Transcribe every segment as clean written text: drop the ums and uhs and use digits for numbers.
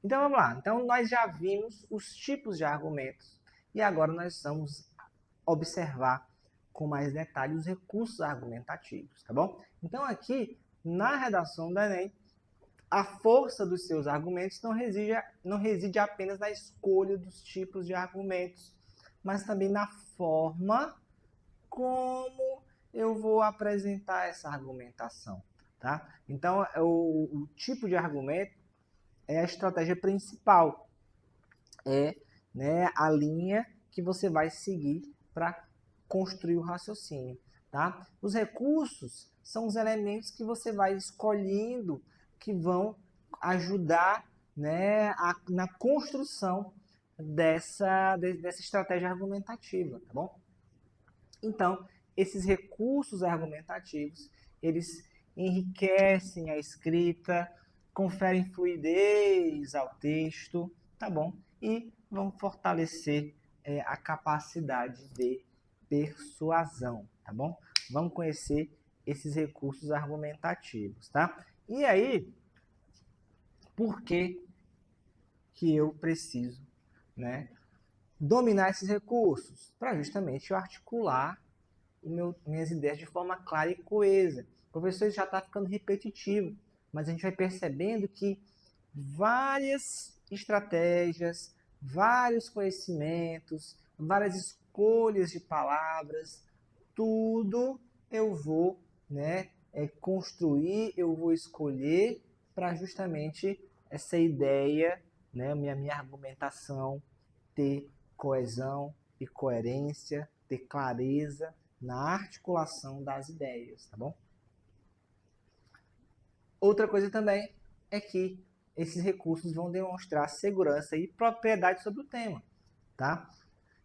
Então vamos lá. Então nós já vimos os tipos de argumentos e agora nós vamos observar com mais detalhe os recursos argumentativos, tá bom? Então aqui na redação do Enem, a força dos seus argumentos não reside apenas na escolha dos tipos de argumentos, mas também na forma como eu vou apresentar essa argumentação, tá? Então, o tipo de argumento é a estratégia principal, é, né, a linha que você vai seguir para construir o raciocínio, tá? Os recursos são os elementos que você vai escolhendo que vão ajudar, né, na construção dessa estratégia argumentativa, tá bom? Então, esses recursos argumentativos, eles enriquecem a escrita, conferem fluidez ao texto, tá bom? E vão fortalecer a capacidade de persuasão, tá bom? Vamos conhecer esses recursos argumentativos, tá? E aí, por que que eu preciso, né, dominar esses recursos? Para justamente eu articular minhas ideias de forma clara e coesa. O professor já está ficando repetitivo, mas a gente vai percebendo que várias estratégias, vários conhecimentos, várias escolhas de palavras, tudo eu vou, né, construir, eu vou escolher para justamente essa ideia, né, minha argumentação ter coesão e coerência, ter clareza na articulação das ideias, tá bom? Outra coisa também é que esses recursos vão demonstrar segurança e propriedade sobre o tema, tá?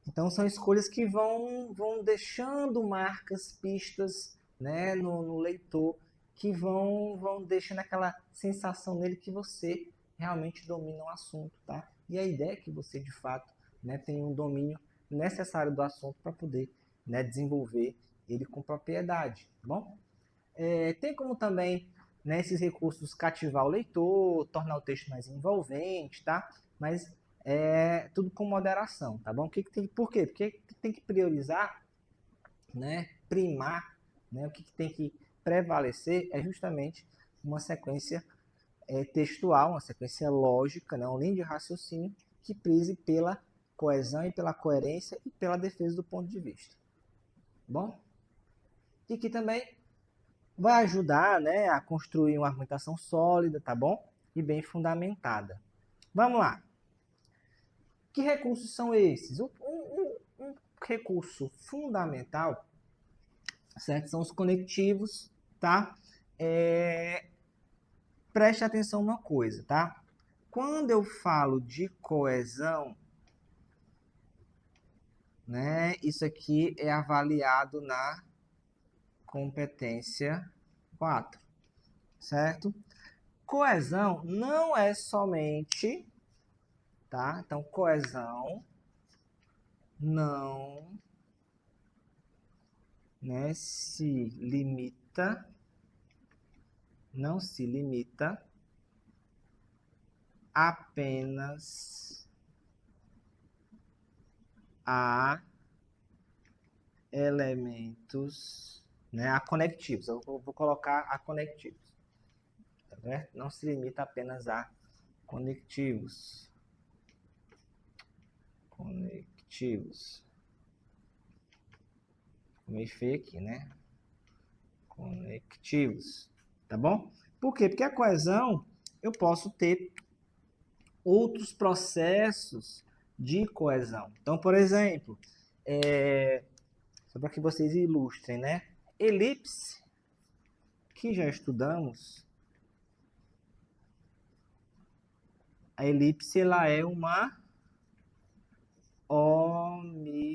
Então são escolhas que vão deixando marcas, pistas, né, no leitor, que vão deixando aquela sensação nele que você realmente domina o assunto, tá? E a ideia é que você, de fato, né, tem um domínio necessário do assunto para poder, né, desenvolver ele com propriedade, tá bom? Tem como também, né, esses recursos cativar o leitor, tornar o texto mais envolvente, tá? Mas tudo com moderação, tá bom? Por quê? Porque tem que priorizar, né, primar, né, o que tem que prevalecer é justamente uma sequência textual, uma sequência lógica, né, uma linha de raciocínio que prise pela coesão e pela coerência e pela defesa do ponto de vista. Bom? E que também vai ajudar, né, a construir uma argumentação sólida, tá bom? E bem fundamentada. Vamos lá. Que recursos são esses? Um recurso fundamental, certo? São os conectivos, tá? Preste atenção numa coisa, tá? Quando eu falo de coesão, né, isso aqui é avaliado na competência 4, certo? Coesão não é somente, tá? Então, coesão não, né, não se limita apenas a elementos, né, a conectivos. Eu vou colocar a conectivos, tá certo? Não se limita apenas a conectivos. Conectivos. Meio feio aqui, né? Conectivos, tá bom? Por quê? Porque a coesão eu posso ter outros processos de coesão. Então, por exemplo, só para que vocês ilustrem, né? Elipse, que já estudamos, a elipse ela é uma omissão,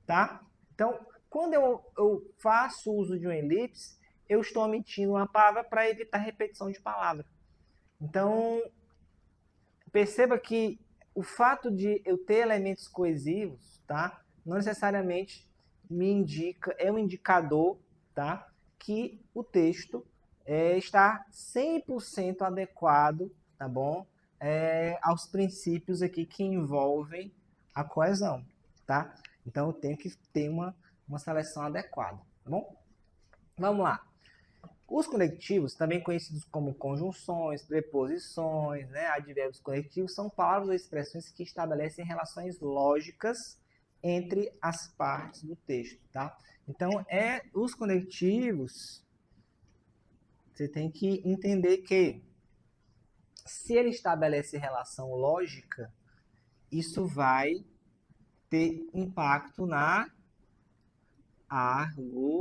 tá? Então, quando eu faço uso de uma elipse, eu estou omitindo uma palavra para evitar repetição de palavra. Então, perceba que o fato de eu ter elementos coesivos, tá? Não necessariamente me indica, é um indicador, tá? Que o texto está 100% adequado, tá bom? Aos princípios aqui que envolvem a coesão, tá? Então, eu tenho que ter uma seleção adequada, tá bom? Vamos lá. Os conectivos, também conhecidos como conjunções, preposições, né, advérbios conectivos, são palavras ou expressões que estabelecem relações lógicas entre as partes do texto, tá? Então, os conectivos, você tem que entender que se ele estabelece relação lógica, isso vai ter impacto na argumentação.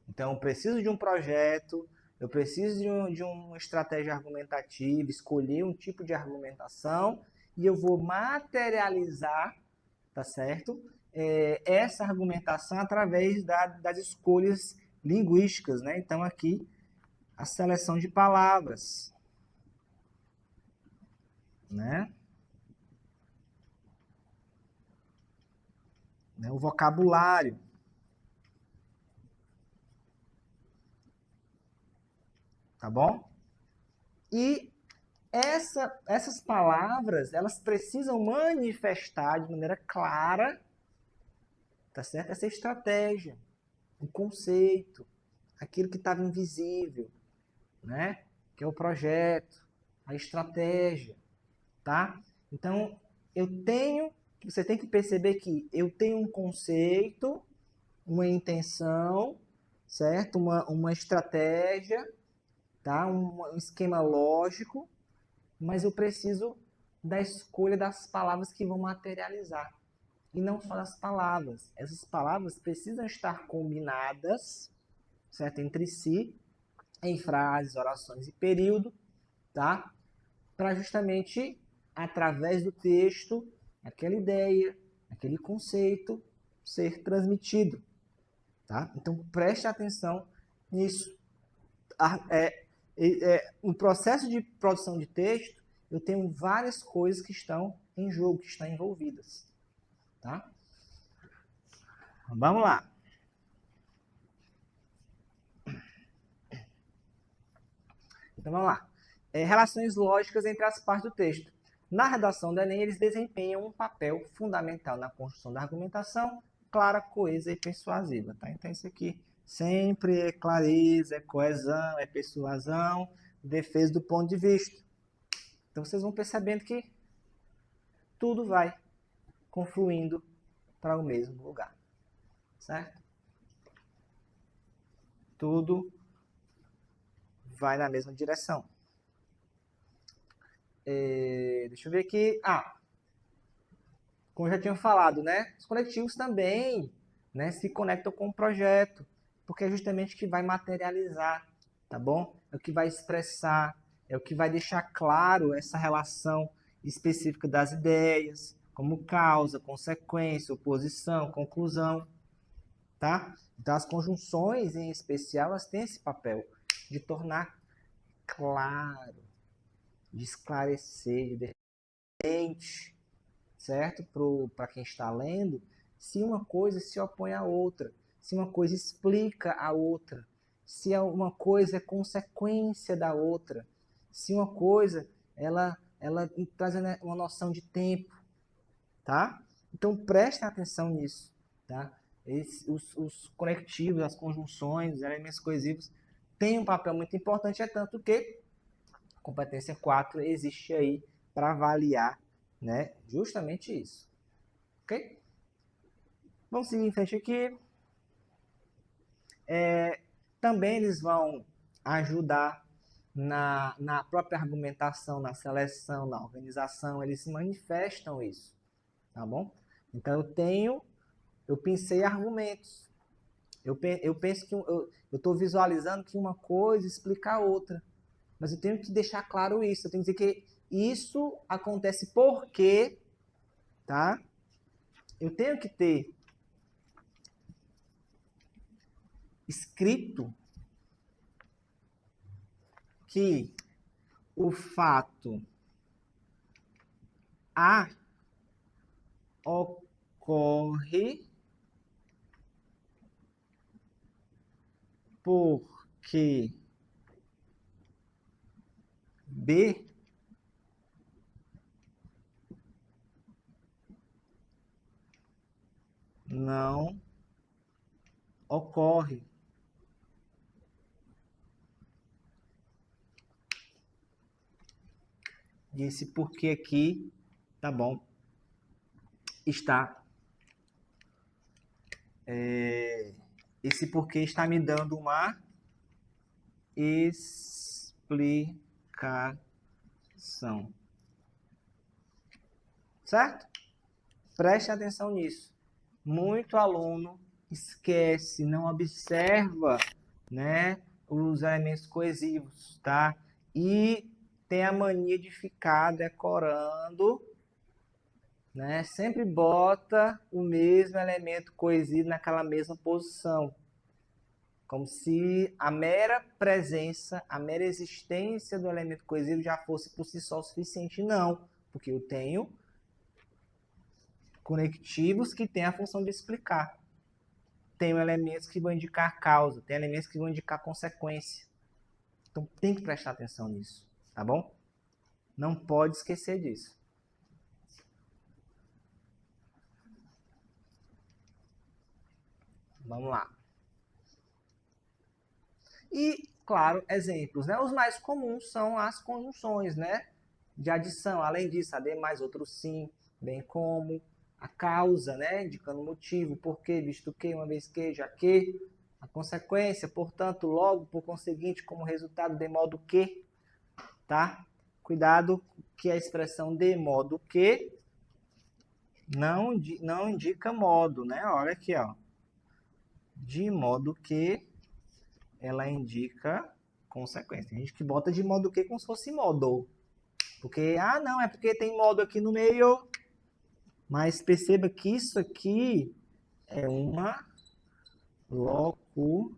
Então, eu preciso de um projeto, eu preciso de uma estratégia argumentativa, escolher um tipo de argumentação e eu vou materializar, tá certo? Essa argumentação através das escolhas linguísticas, né? Então, aqui, a seleção de palavras, né? O vocabulário. Tá bom? E essas palavras, elas precisam manifestar de maneira clara, tá certo? Essa estratégia, o conceito, aquilo que estava invisível, né? Que é o projeto, a estratégia, tá? Então, você tem que perceber que eu tenho um conceito, uma intenção, certo? Uma estratégia, tá? Um esquema lógico, mas eu preciso da escolha das palavras que vão materializar. E não só das palavras. Essas palavras precisam estar combinadas, certo? Entre si, em frases, orações e período, tá? Para justamente, através do texto, aquela ideia, aquele conceito ser transmitido, tá? Então, preste atenção nisso. No processo de produção de texto, eu tenho várias coisas que estão em jogo, que estão envolvidas. Tá? Vamos lá. Então vamos lá. Relações lógicas entre as partes do texto. Na redação do Enem, eles desempenham um papel fundamental na construção da argumentação, clara, coesa e persuasiva. Tá? Então isso aqui sempre é clareza, é coesão, é persuasão, defesa do ponto de vista. Então vocês vão percebendo que tudo vai confluindo para o mesmo lugar, certo? Tudo vai na mesma direção. Deixa eu ver aqui. Como eu já tinha falado, né? Os conectivos também, né, se conectam com o projeto, porque é justamente o que vai materializar, tá bom? É o que vai expressar, é o que vai deixar claro essa relação específica das ideias, como causa, consequência, oposição, conclusão, tá? Então, as conjunções, em especial, elas têm esse papel de tornar claro, de esclarecer, de repente, certo? Para quem está lendo, se uma coisa se opõe à outra, se uma coisa explica a outra, se uma coisa é consequência da outra, se uma coisa ela traz uma noção de tempo, tá? Então prestem atenção nisso, tá? Os conectivos, as conjunções, os elementos coesivos têm um papel muito importante, é tanto que a competência 4 existe aí para avaliar, né, justamente isso. Ok? Vamos seguir em frente aqui. Também eles vão ajudar na própria argumentação, na seleção, na organização, eles manifestam isso, tá bom? Então eu pensei argumentos. Eu penso que eu estou visualizando que uma coisa explica a outra. Mas eu tenho que deixar claro isso. Eu tenho que dizer que isso acontece porque, tá? Eu tenho que ter escrito que o fato A ocorre porque B não ocorre. E esse porquê aqui, tá bom, está... esse porquê está me dando uma explicação. Certo? Preste atenção nisso. Muito aluno esquece, não observa, né, os elementos coesivos, tá? E tem a mania de ficar decorando, né? Sempre bota o mesmo elemento coesivo naquela mesma posição. Como se a mera presença, a mera existência do elemento coesivo já fosse por si só o suficiente. Não, porque eu tenho conectivos que têm a função de explicar. Tem elementos que vão indicar causa, tem elementos que vão indicar consequência. Então tem que prestar atenção nisso, tá bom? Não pode esquecer disso. Vamos lá. E, claro, exemplos, né? Os mais comuns são as conjunções, né? De adição. Além disso, AD mais outro sim, bem como a causa, né? Indicando o motivo, porquê, visto que, uma vez que, já que. A consequência, portanto, logo, por conseguinte, como resultado, de modo que, tá? Cuidado que a expressão de modo que não indica modo, né? Olha aqui, ó. De modo que ela indica consequência. Tem gente que bota de modo que como se fosse modo. Porque, não, é porque tem modo aqui no meio. Mas perceba que isso aqui é uma locução.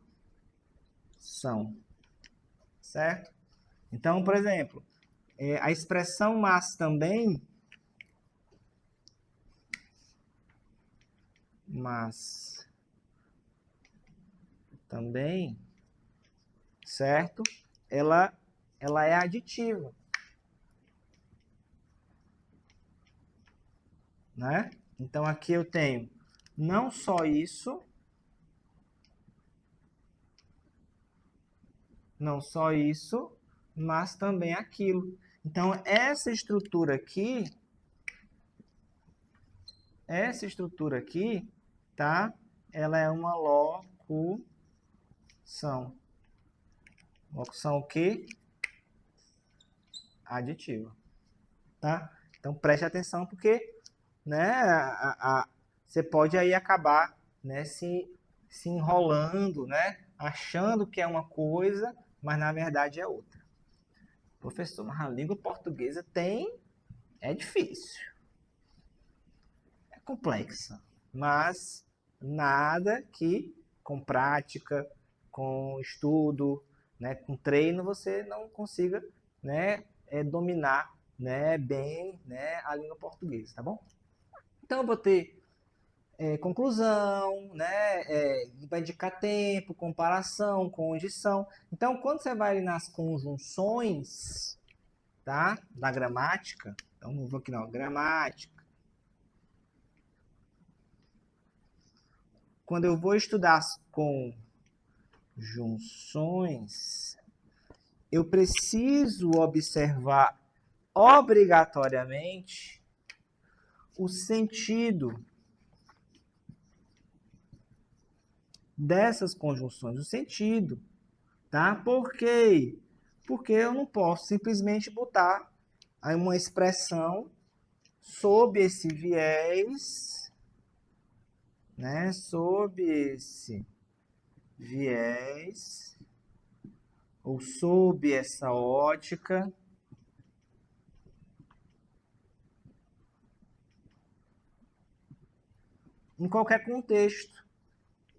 Certo? Então, por exemplo, a expressão mas também. Mas também, certo? Ela é aditiva. Né? Então, aqui eu tenho não só isso, mas também aquilo. Então, essa estrutura aqui, tá? Ela é uma locução. Locução o quê? Aditiva. Tá? Então, preste atenção porque, né, você pode aí acabar, né, se enrolando, né, achando que é uma coisa, mas na verdade é outra. Professor, mas a língua portuguesa é difícil. É complexa, mas nada que com prática, com estudo, né, com treino, você não consiga, né, dominar, né, bem, né, a língua portuguesa, tá bom? Então, eu vou ter conclusão, né, vai indicar tempo, comparação, condição. Então, quando você vai nas conjunções, tá, da gramática, então, não vou aqui não, gramática. Quando eu vou estudar as conjunções, eu preciso observar obrigatoriamente o sentido dessas conjunções, o sentido, tá? Por quê? Porque eu não posso simplesmente botar aí uma expressão sob esse viés, né? Sob esse viés ou sob essa ótica, em qualquer contexto,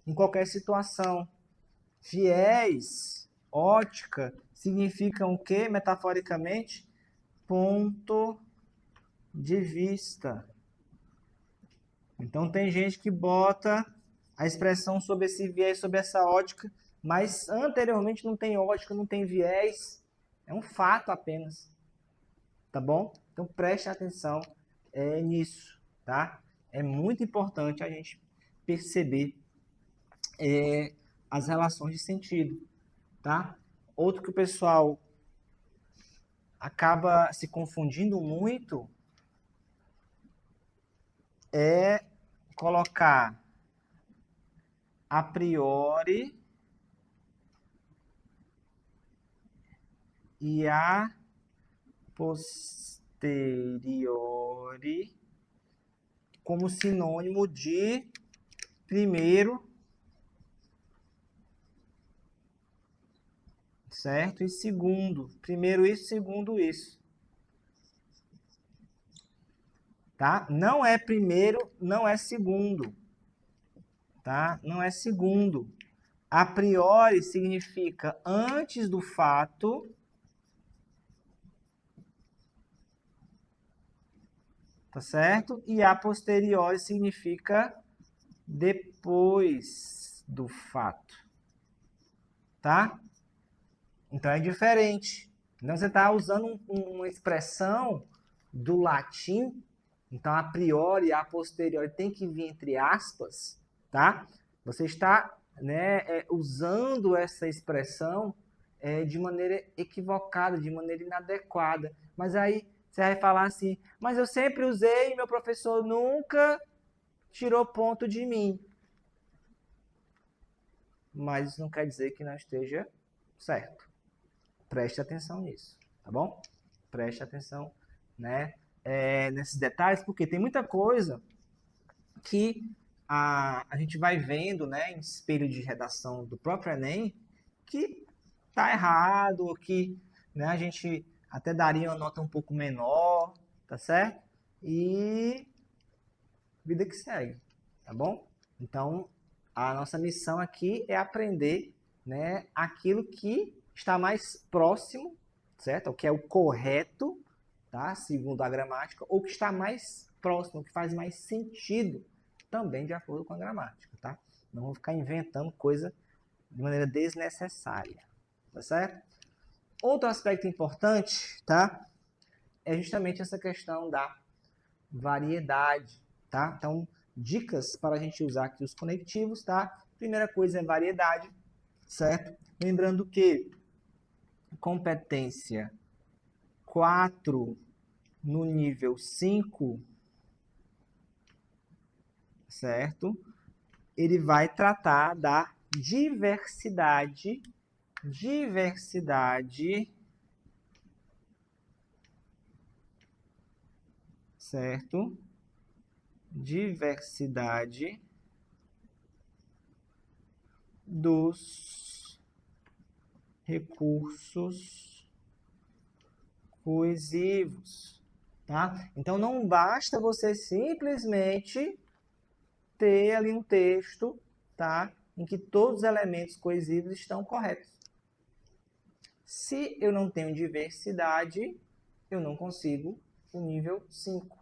em qualquer situação. Viés, ótica, significam o quê, metaforicamente? Ponto de vista. Então, tem gente que bota a expressão sob esse viés, sob essa ótica, mas anteriormente não tem ótica, não tem viés, é um fato apenas, tá bom? Então preste atenção nisso, tá? É muito importante a gente perceber as relações de sentido, tá? Outro que o pessoal acaba se confundindo muito é colocar a priori e a posteriori como sinônimo de primeiro, certo? E segundo. Primeiro isso, segundo isso. Tá? Não é primeiro, não é segundo. Tá? Não é segundo. A priori significa antes do fato. Tá certo? E a posteriori significa depois do fato. Tá? Então é diferente. Então você está usando uma expressão do latim, então a priori e a posteriori tem que vir entre aspas, tá? Você está usando essa expressão de maneira equivocada, de maneira inadequada. Mas aí você vai falar assim, mas eu sempre usei e meu professor nunca tirou ponto de mim. Mas isso não quer dizer que não esteja certo. Preste atenção nisso, tá bom? Preste atenção, né, nesses detalhes, porque tem muita coisa que a gente vai vendo, né, em espelho de redação do próprio Enem, que tá errado, ou que, né, a gente até daria uma nota um pouco menor, tá certo? E vida que segue, tá bom? Então, a nossa missão aqui é aprender, né, aquilo que está mais próximo, certo? O que é o correto, tá? Segundo a gramática, ou que está mais próximo, que faz mais sentido, também de acordo com a gramática, tá? Não vamos ficar inventando coisa de maneira desnecessária, tá certo? Outro aspecto importante, tá? É justamente essa questão da variedade, tá? Então, dicas para a gente usar aqui os conectivos, tá? Primeira coisa é variedade, certo? Lembrando que competência 4 no nível 5, certo? Ele vai tratar da diversidade, certo? Diversidade dos recursos coesivos, tá? Então não basta você simplesmente ter ali um texto, tá, em que todos os elementos coesivos estão corretos. Se eu não tenho diversidade, eu não consigo o nível 5,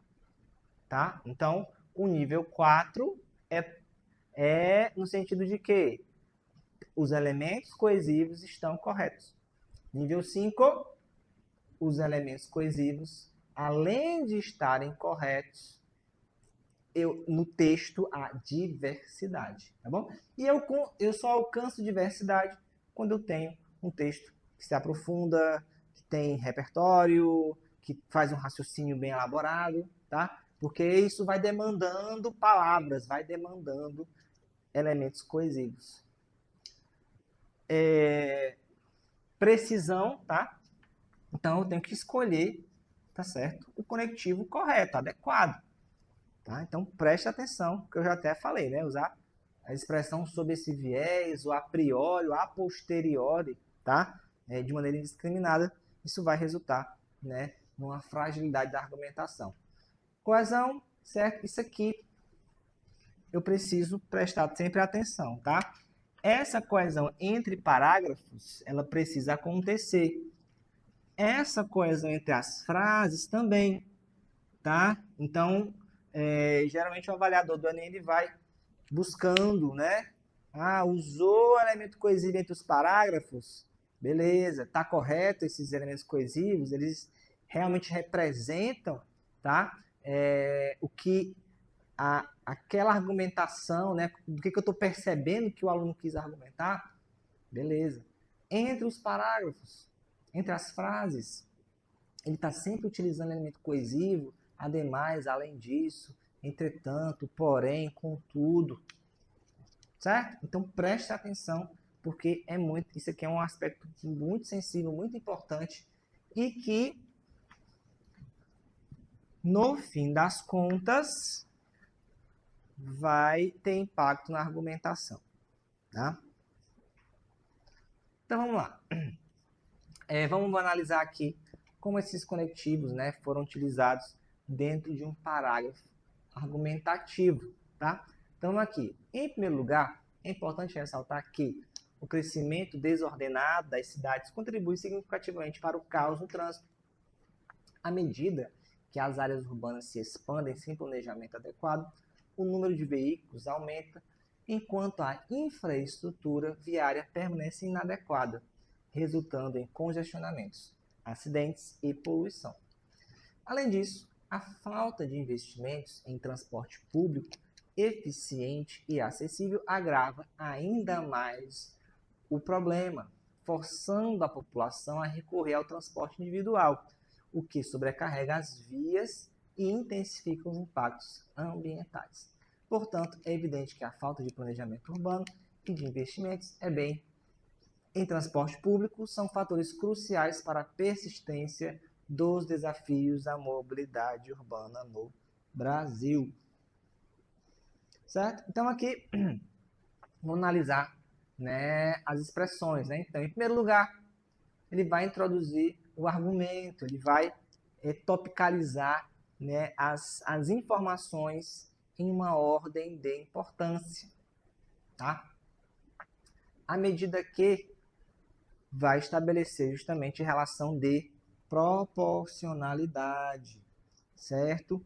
tá? Então, o nível 4 é no sentido de que os elementos coesivos estão corretos. Nível 5, os elementos coesivos, além de estarem corretos, no texto há diversidade, tá bom? E eu só alcanço diversidade quando eu tenho um texto que se aprofunda, que tem repertório, que faz um raciocínio bem elaborado, tá? Porque isso vai demandando palavras, vai demandando elementos coesivos. Precisão, tá? Então eu tenho que escolher, tá certo? O conectivo correto, adequado. Tá? Então preste atenção, que eu já até falei, né? Usar a expressão sob esse viés, o a priori, o a posteriori, tá? De maneira indiscriminada, isso vai resultar, né, numa fragilidade da argumentação. Coesão, certo? Isso aqui eu preciso prestar sempre atenção, tá? Essa coesão entre parágrafos, ela precisa acontecer. Essa coesão entre as frases também, tá? Então, geralmente o avaliador do Enem ele vai buscando, né, Ah, usou elemento coesivo entre os parágrafos? Beleza, tá correto esses elementos coesivos, eles realmente representam, tá? O que aquela argumentação, né? Do que eu estou percebendo que o aluno quis argumentar? Beleza. Entre os parágrafos, entre as frases, ele está sempre utilizando elemento coesivo, ademais, além disso, entretanto, porém, contudo, certo? Então preste atenção, porque isso aqui é um aspecto muito sensível, muito importante e que, no fim das contas, vai ter impacto na argumentação, tá? Então vamos lá. Vamos analisar aqui como esses conectivos, né, foram utilizados dentro de um parágrafo argumentativo, tá? Então aqui, em primeiro lugar, é importante ressaltar que o crescimento desordenado das cidades contribui significativamente para o caos no trânsito. À medida que as áreas urbanas se expandem sem planejamento adequado, o número de veículos aumenta, enquanto a infraestrutura viária permanece inadequada, resultando em congestionamentos, acidentes e poluição. Além disso, a falta de investimentos em transporte público eficiente e acessível agrava ainda mais o problema, forçando a população a recorrer ao transporte individual, o que sobrecarrega as vias e intensifica os impactos ambientais. Portanto, é evidente que a falta de planejamento urbano e de investimentos em transporte público são fatores cruciais para a persistência dos desafios da mobilidade urbana no Brasil. Certo? Então aqui vamos analisar, né, as expressões, né? Então, em primeiro lugar, ele vai introduzir o argumento, ele vai topicalizar, né, as informações em uma ordem de importância, tá? À medida que vai estabelecer justamente relação de proporcionalidade, certo?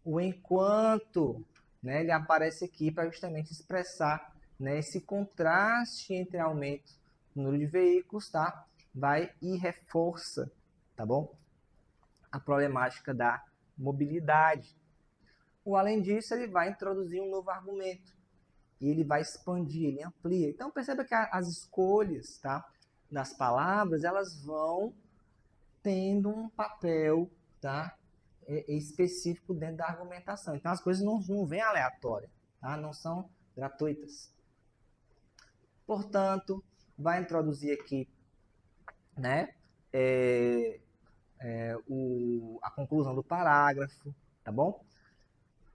O enquanto, né, ele aparece aqui para justamente expressar, né, esse contraste entre aumento do número de veículos, tá? Vai e reforça, tá bom? A problemática da mobilidade. Além disso, ele vai introduzir um novo argumento e ele vai expandir, ele amplia. Então perceba que as escolhas, tá, das palavras, elas vão tendo um papel, tá, específico dentro da argumentação. Então as coisas não vêm aleatórias, tá? Não são gratuitas. Portanto, vai introduzir aqui, né, a conclusão do parágrafo, tá bom?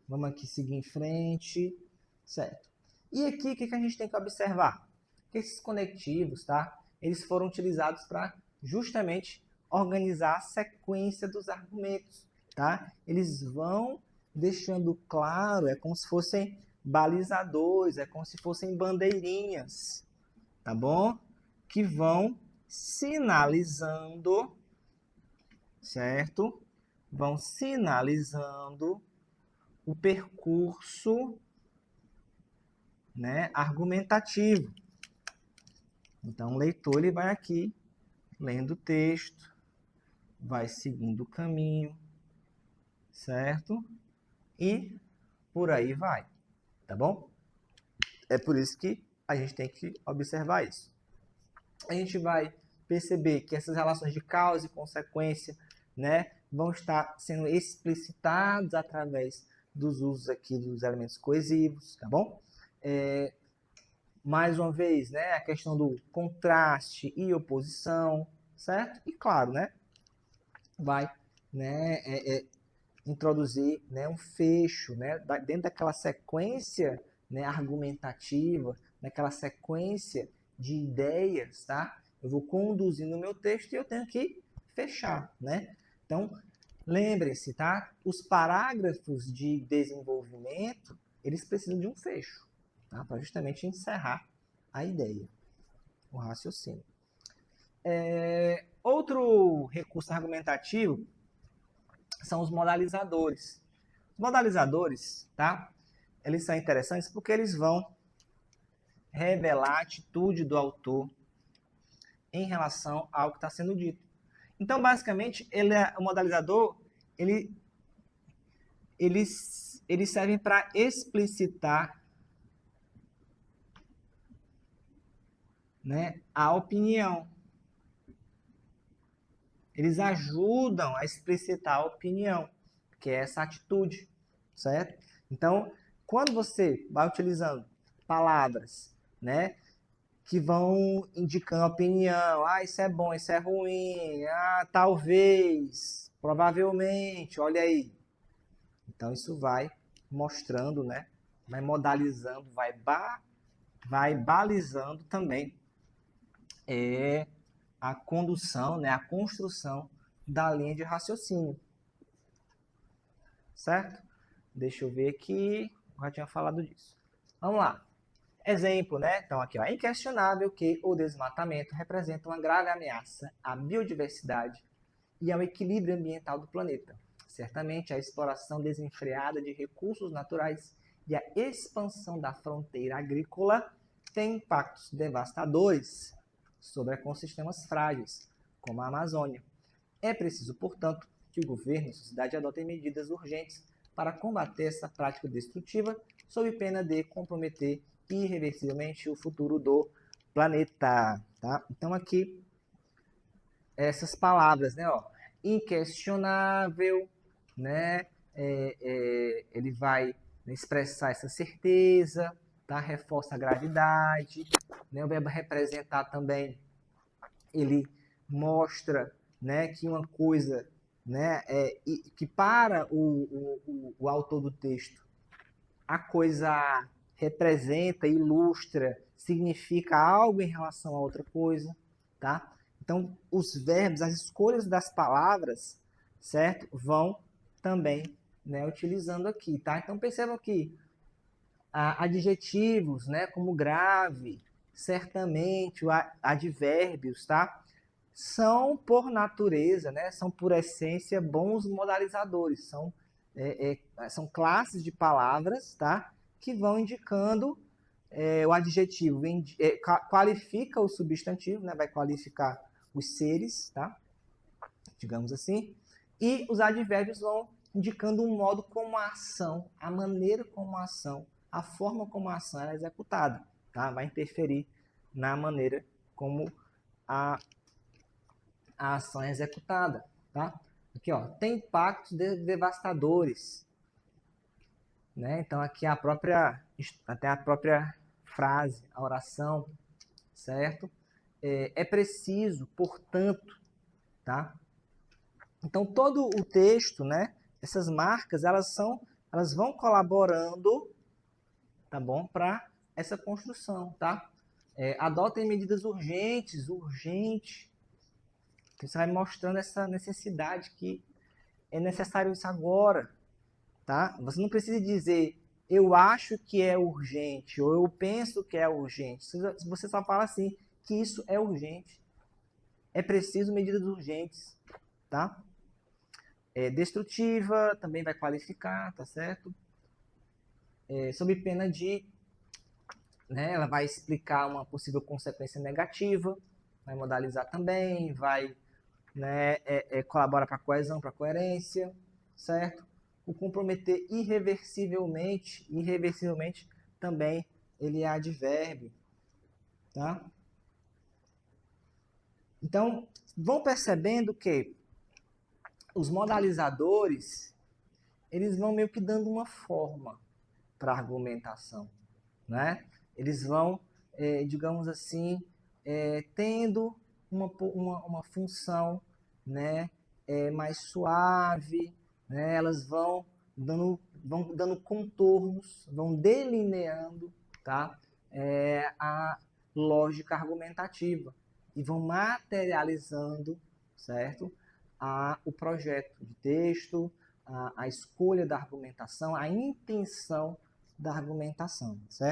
Vamos aqui seguir em frente, certo? E aqui o que a gente tem que observar? Que esses conectivos, tá? Eles foram utilizados para justamente organizar a sequência dos argumentos, tá? Eles vão deixando claro, é como se fossem balizadores, é como se fossem bandeirinhas, tá bom? Que vão sinalizando, certo? Vão sinalizando o percurso, né, argumentativo. Então, o leitor ele vai aqui lendo o texto, vai seguindo o caminho, certo? E por aí vai, tá bom? É por isso que a gente tem que observar isso. A gente vai perceber que essas relações de causa e consequência, né, vão estar sendo explicitados através dos usos aqui dos elementos coesivos, tá bom? Mais uma vez, né, a questão do contraste e oposição, certo? E claro, né, vai, né, introduzir, né, um fecho, né, dentro daquela sequência, né, argumentativa, naquela sequência de ideias, tá? Eu vou conduzindo o meu texto e eu tenho que fechar, né? Então, lembrem-se, tá? Os parágrafos de desenvolvimento, eles precisam de um fecho, tá? Para justamente encerrar a ideia, o raciocínio. Outro recurso argumentativo são os modalizadores. Os modalizadores, tá? Eles são interessantes porque eles vão revelar a atitude do autor em relação ao que está sendo dito. Então, basicamente, o modalizador, ele serve para explicitar, né, a opinião. Eles ajudam a explicitar a opinião, que é essa atitude, certo? Então, quando você vai utilizando palavras, né, que vão indicando opinião, isso é bom, isso é ruim, talvez, provavelmente, olha aí. Então, isso vai mostrando, né, vai modalizando, vai balizando também a condução, né, a construção da linha de raciocínio. Certo? Deixa eu ver aqui. Eu já tinha falado disso. Vamos lá. Exemplo, né? Então, aqui, ó. É inquestionável que o desmatamento representa uma grave ameaça à biodiversidade e ao equilíbrio ambiental do planeta. Certamente, a exploração desenfreada de recursos naturais e a expansão da fronteira agrícola tem impactos devastadores sobre ecossistemas frágeis, como a Amazônia. É preciso, portanto, que o governo e a sociedade adotem medidas urgentes para combater essa prática destrutiva, sob pena de comprometer irreversivelmente o futuro do planeta. Tá? Então, aqui, essas palavras, né? Ó, inquestionável, né? Ele vai expressar essa certeza, tá? Reforça a gravidade, né? O verbo representar também, ele mostra, né, que uma coisa, né, que para o autor do texto, a coisa representa, ilustra, significa algo em relação a outra coisa, tá? Então, os verbos, as escolhas das palavras, certo? Vão também, né, utilizando aqui, tá? Então, percebam que adjetivos, né, como grave, certamente, advérbios, tá? São, por natureza, né, são, por essência, bons modalizadores. São classes de palavras, tá, que vão indicando o adjetivo, qualifica o substantivo, né, vai qualificar os seres, tá, digamos assim, e os advérbios vão indicando um modo como a ação, a maneira como a ação, a forma como a ação é executada, tá, vai interferir na maneira como a ação é executada, tá? Aqui, ó, tem impactos devastadores, né? Então aqui até a própria frase, a oração, certo? É preciso, portanto, tá? Então todo o texto, né? Essas marcas, elas vão colaborando, tá bom? Para essa construção, tá? Adotem medidas urgentes, Você vai mostrando essa necessidade que é necessário isso agora, tá? Você não precisa dizer eu acho que é urgente ou eu penso que é urgente. Você só fala assim que isso é urgente. É preciso medidas urgentes, tá? Destrutiva também vai qualificar, tá certo? Sob pena de, né? Ela vai explicar uma possível consequência negativa, vai modalizar também, vai, né, colabora para a coesão, para a coerência, certo? O comprometer irreversivelmente também ele é advérbio, tá? Então, vão percebendo que os modalizadores, eles vão meio que dando uma forma para a argumentação, né? Eles vão, digamos assim, tendo uma função, né, mais suave, né? Elas vão dando contornos, vão delineando, tá? A lógica argumentativa e vão materializando, certo? O projeto de texto, a escolha da argumentação, a intenção da argumentação, certo?